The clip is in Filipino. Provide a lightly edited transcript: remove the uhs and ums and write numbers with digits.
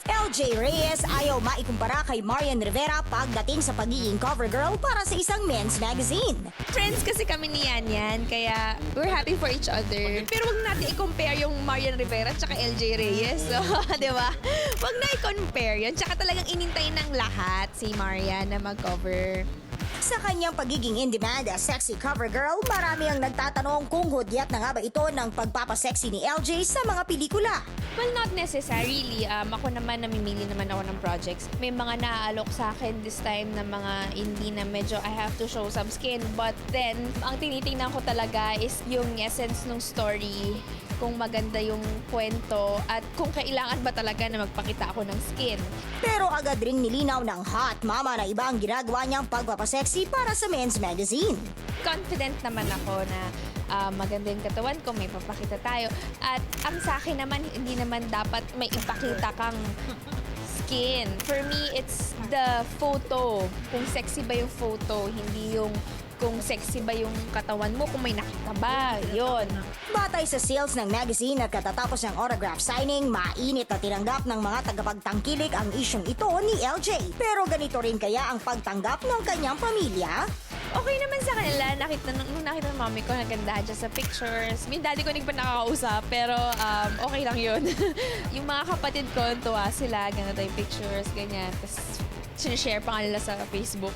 LJ Reyes ayaw maikumpara kay Marian Rivera pagdating sa pagiging cover girl para sa isang men's magazine. Friends kasi kami ni Yan Yan, kaya we're happy for each other. Pero wag natin i-compare yung Marian Rivera at LJ Reyes. So, di ba? Wag na i-compare yun. Tsaka talagang inintay ng lahat si Marian na mag-cover. Sa kanyang pagiging in-demand as sexy cover girl, marami ang nagtatanong kung hudyat na nga ba ito ng pagpapasexy ni LJ sa mga pelikula. Well, not necessarily. Ako naman, namimili naman ako ng projects. May mga naaalok sa akin this time na mga hindi na medyo I have to show some skin. But then, ang tinitingnan ko talaga is yung essence ng story, kung maganda yung kwento, at kung kailangan ba talaga na magpakita ako ng skin. Pero agad ring nilinaw ng hot mama na iba ang ginagawa niyang pagpapasexy para sa men's magazine. Confident naman ako na maganda yung katawan ko, may papakita tayo. At ang sa akin naman, hindi naman dapat may ipakita kang skin. For me, it's the photo. Kung sexy ba yung photo, hindi yung kung sexy ba yung katawan mo, kung may nakita ba, yun. Batay sa sales ng magazine at katatapos ng autograph signing, mainit na tinanggap ng mga tagapagtangkilik ang isyong ito ni LJ. Pero ganito rin kaya ang pagtanggap ng kanyang pamilya? Okay naman sa kanila. Nung nakita ng mami ko, nagandahan siya sa pictures. Yung daddy ko hindi pa nakakausap, pero okay lang yun. Yung mga kapatid ko, tuwa sila, ganito yung pictures, ganyan. Tapos, sinishare pa nga nila sa Facebook.